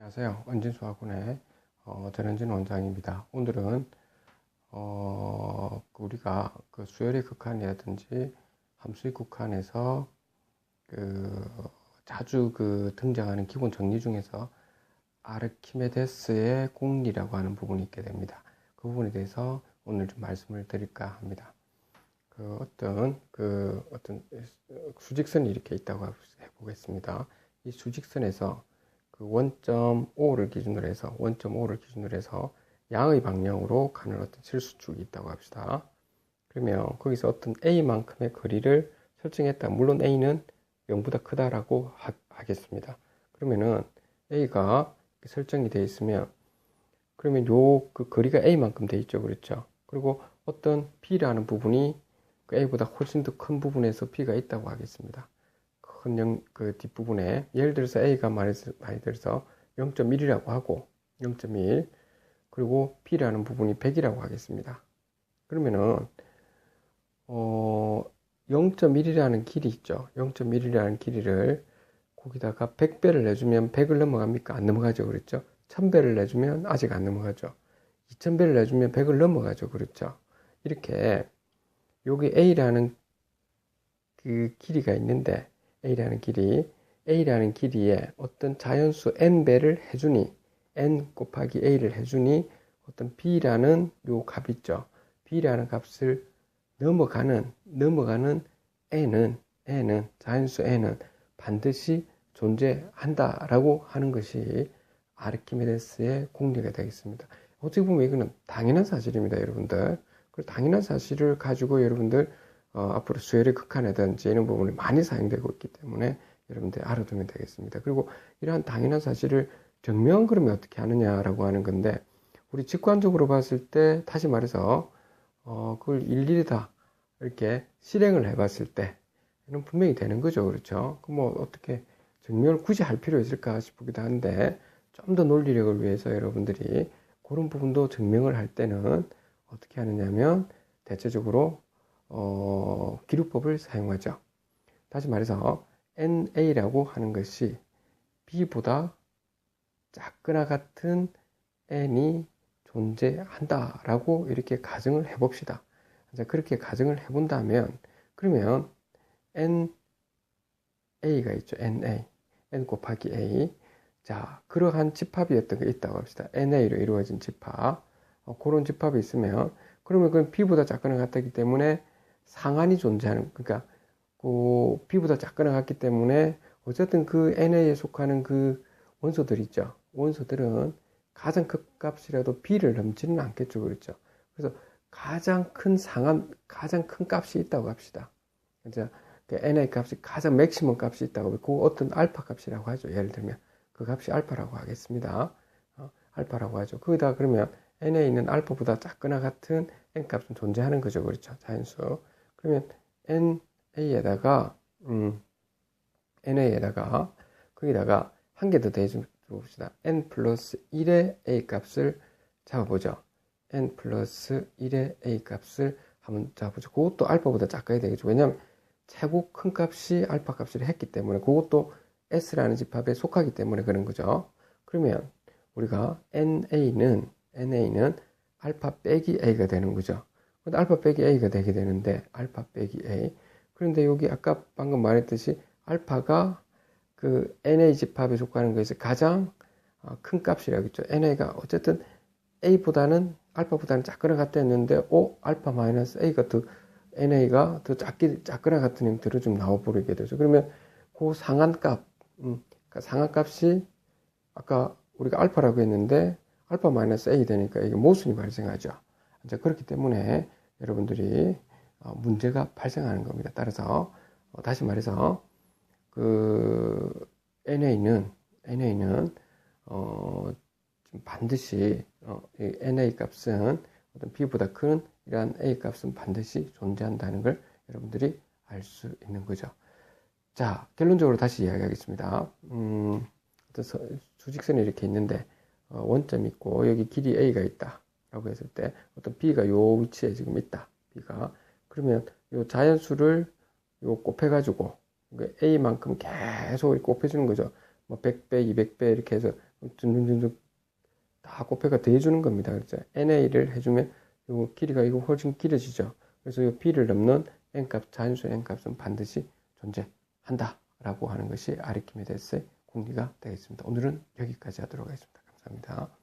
안녕하세요. 원진수학원의 전현진 원장입니다. 오늘은 우리가 그 수열의 극한이라든지 함수의 극한에서 자주 등장하는 기본 정리 중에서 아르키메데스의 공리라고 하는 부분이 있게 됩니다. 그 부분에 대해서 오늘 좀 말씀을 드릴까 합니다. 어떤 수직선이 이렇게 있다고 해보겠습니다. 이 수직선에서 원점 5를 기준으로 해서 양의 방향으로 가는 어떤 실수축이 있다고 합시다. 그러면 거기서 어떤 A만큼의 거리를 설정했다. 물론 A는 0보다 크다라고 하겠습니다. 그러면은 A가 설정이 되어 있으면 그러면 그 거리가 A만큼 되어 있죠. 그렇죠? 그리고 어떤 B라는 부분이 A보다 훨씬 더 큰 부분에서 B가 있다고 하겠습니다. 그 뒷부분에 예를 들어서 A가 많이 들어서 0.1이라고 하고 0.1 그리고 B라는 부분이 100이라고 하겠습니다. 그러면은 0.1이라는 길이 있죠. 0.1이라는 길이를 거기다가 100배를 내주면 100을 넘어갑니까? 안 넘어가죠. 그렇죠? 1000배를 내주면 아직 안 넘어가죠. 2000배를 내주면 100을 넘어가죠. 그렇죠? 이렇게 여기 A라는 그 길이가 있는데 A라는 길이에 어떤 자연수 n배를 해주니 n 곱하기 a를 해주니 어떤 b라는 요 값 있죠. b라는 값을 넘어가는 n은 자연수 n은 반드시 존재한다라고 하는 것이 아르키메데스의 공리가 되겠습니다. 어떻게 보면 이거는 당연한 사실입니다, 여러분들. 그 당연한 사실을 가지고 여러분들 앞으로 수열의 극한이라든지 이런 부분이 많이 사용되고 있기 때문에 여러분들이 알아두면 되겠습니다. 그리고 이러한 당연한 사실을 증명 그러면 어떻게 하느냐라고 하는 건데, 우리 직관적으로 봤을 때 다시 말해서 그걸 일일이 다 이렇게 실행을 해봤을 때 이런 분명히 되는 거죠. 그렇죠? 그럼 어떻게 증명을 굳이 할 필요 있을까 싶기도 한데, 좀 더 논리력을 위해서 여러분들이 그런 부분도 증명을 할 때는 어떻게 하느냐면 대체적으로 기루법을 사용하죠. 다시 말해서 NA라고 하는 것이 B보다 작거나 같은 N이 존재한다라고 이렇게 가정을 해봅시다. 그렇게 가정을 해본다면 그러면 NA가 있죠. NA, N 곱하기 A. 자, 그러한 집합이 어떤 게 있다고 합시다. NA로 이루어진 집합. 그런 집합이 있으면 그러면 그건 B보다 작거나 같기 때문에 상한이 존재하는, 그러니까 그 B보다 작거나 같기 때문에 어쨌든 그 NA에 속하는 그 원소들 있죠. 원소들은 가장 큰 값이라도 B를 넘지는 않겠죠. 그렇죠. 그래서 가장 큰 값이 있다고 합시다. 그죠? 그 NA 값이 가장 맥시멈 값이 있다고, 그 어떤 알파 값이라고 하죠. 예를 들면 그 값이 알파라고 하겠습니다. 알파라고 하죠. 거기다 그러면 NA는 알파보다 작거나 같은 N 값은 존재하는 거죠. 그렇죠. 자연수. 그러면 NA에다가 거기다가 한 개 더 대해서 봅시다. N 플러스 1의 A 값을 잡아보죠. N 플러스 1의 A 값을 한번 잡아보죠. 그것도 알파보다 작아야 되겠죠. 왜냐하면 최고 큰 값이 알파 값을 했기 때문에, 그것도 S라는 집합에 속하기 때문에 그런 거죠. 그러면 우리가 NA는 알파 빼기 A가 되는 거죠. 근데 알파 빼기 A가 되게 되는데, 알파 빼기 A. 그런데 여기 아까 방금 말했듯이 알파가 그 NA 집합에 속하는 것에서 가장 큰 값이라고 했죠. NA가 어쨌든 알파보다는 작거나 같다 했는데, 알파 마이너스 A가 NA가 더 작거나 같은 형태로 좀 나와버리게 되죠. 그러면 그 상한값, 그러니까 상한값이 아까 우리가 알파라고 했는데, 알파 마이너스 A 되니까 이게 모순이 발생하죠. 이제 그렇기 때문에 여러분들이 문제가 발생하는 겁니다. 따라서 다시 말해서 그 NA는 반드시 NA 값은 어떤 B보다 큰 이러한 A 값은 반드시 존재한다는 걸 여러분들이 알 수 있는 거죠. 자, 결론적으로 다시 이야기하겠습니다. 어떤 수직선이 이렇게 있는데 원점이 있고 여기 길이 A가 있다 라고 했을 때 어떤 B가 요 위치에 지금 있다. B가. 그러면 요 자연수를 요 곱해가지고 A만큼 계속 곱해주는 거죠. 뭐 100배, 200배 이렇게 해서 점점점점 다 곱해가 더해주는 겁니다. 그렇죠? NA를 해주면 요 길이가 이거 훨씬 길어지죠. 그래서 요 B를 넘는 N값, 자연수 N값은 반드시 존재한다. 라고 하는 것이 아르키메데스의 공리가 되겠습니다. 오늘은 여기까지 하도록 하겠습니다. 감사합니다.